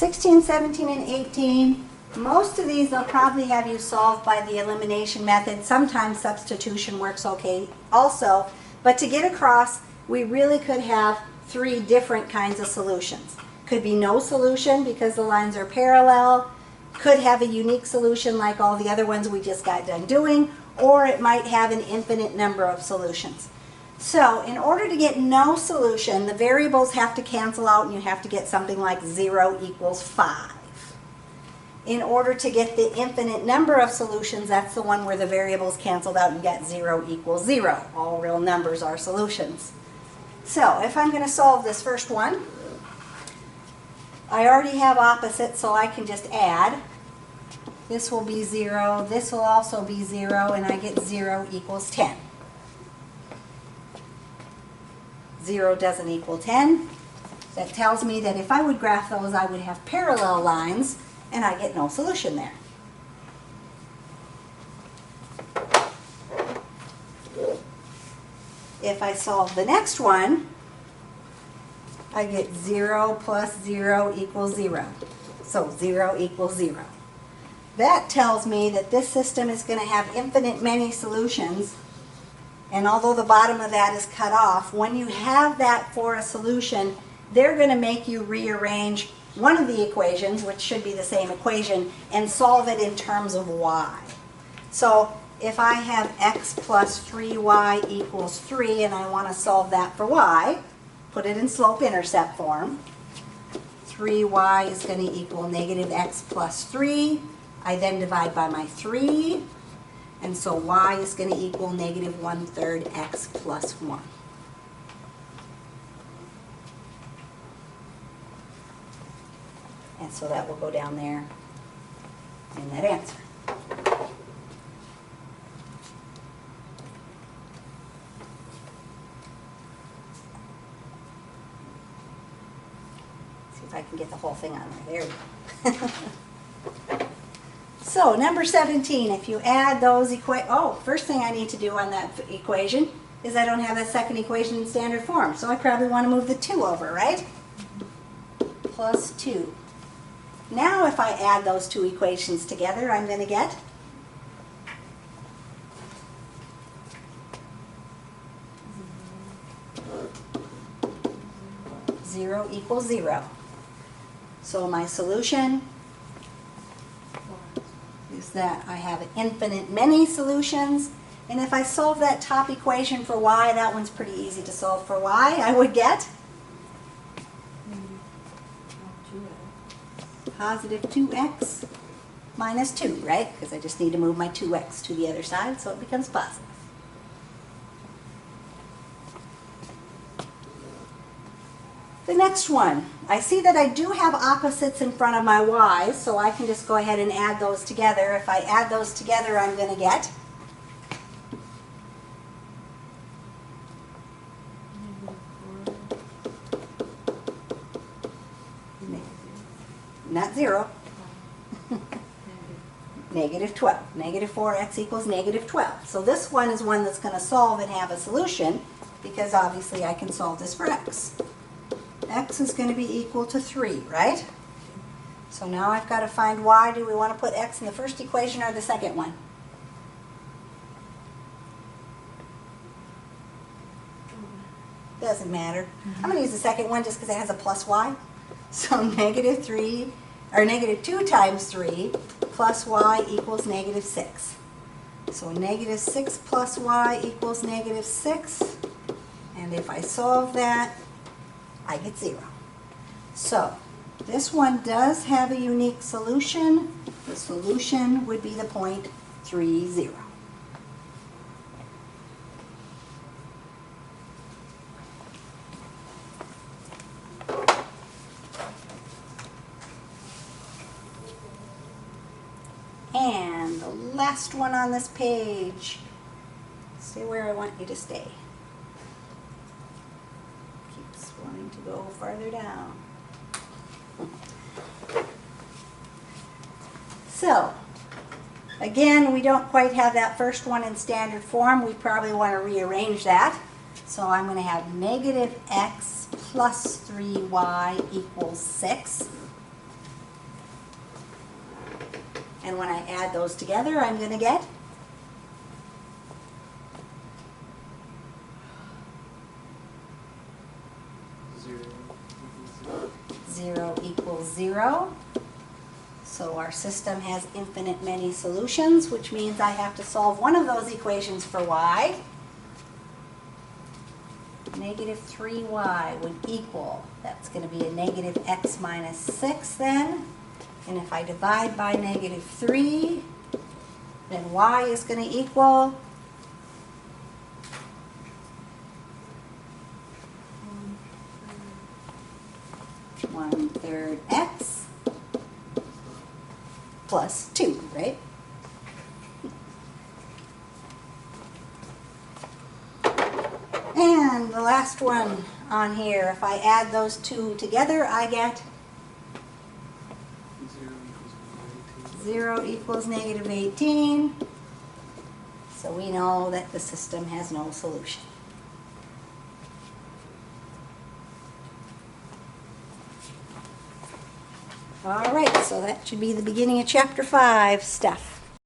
16, 17, and 18, most of these they'll probably have you solve by the elimination method. Sometimes substitution works okay also, but to get across, we really could have 3 different kinds of solutions. Could be no solution because the lines are parallel, could have a unique solution like all the other ones we just got done doing, or it might have an infinite number of solutions. So in order to get no solution, the variables have to cancel out and you have to get something like 0 equals 5. In order to get the infinite number of solutions, that's the one where the variables canceled out and you get 0 equals 0. All real numbers are solutions. So if I'm going to solve this first one, I already have opposites, so I can just add. This will be 0, this will also be 0, and I get 0 equals 10. 0 doesn't equal 10. That tells me that if I would graph those, I would have parallel lines, and I get no solution there. If I solve the next one, I get 0 plus 0 equals 0. So 0 equals 0. That tells me that this system is going to have infinite many solutions. And although the bottom of that is cut off, when you have that for a solution, they're going to make you rearrange one of the equations, which should be the same equation, and solve it in terms of y. So if I have x plus 3y equals 3 and I want to solve that for y, put it in slope-intercept form. 3y is going to equal negative x plus 3. I then divide by my 3. And so y is going to equal negative 1/3 x plus 1. And so that will go down there in that answer. See if I can get the whole thing on there. There we go. So number 17, if you add those first thing I need to do on that equation is I don't have that second equation in standard form. So I probably want to move the 2 over, right? Plus 2. Now if I add those 2 equations together, I'm going to get 0 equals 0. So my solution is that I have infinite many solutions, and if I solve that top equation for y, that one's pretty easy to solve for y, I would get positive 2x minus 2, right? Because I just need to move my 2x to the other side so it becomes positive. The next one, I see that I do have opposites in front of my y's, so I can just go ahead and add those together. If I add those together, I'm going to get not 0, negative 12. Negative 4x equals negative 12. So this one is one that's going to solve and have a solution because obviously I can solve this for x. X is going to be equal to 3, right? So now I've got to find y. Do we want to put x in the first equation or the second one? Doesn't matter. I'm going to use the second one just because it has a plus y. So negative 3, or negative 2 times 3 plus y equals negative 6. So negative 6 plus y equals negative 6. And if I solve that, I get 0. So this one does have a unique solution. The solution would be the point 3, 0. And the last one on this page. Stay where I want you to stay. Keeps wanting to go farther down. So, again, we don't quite have that first one in standard form. We probably want to rearrange that. So I'm going to have negative x plus 3y equals 6. And when I add those together, I'm going to get 0 equals 0. So our system has infinite many solutions, which means I have to solve one of those equations for y. Negative 3y would equal, that's going to be a negative x minus 6 then. And if I divide by negative 3, then y is going to equal 1/3 x plus 2, right? And the last one on here, if I add those two together, I get 0 equals negative 18. So we know that the system has no solution. All right, so that should be the beginning of chapter 5 stuff.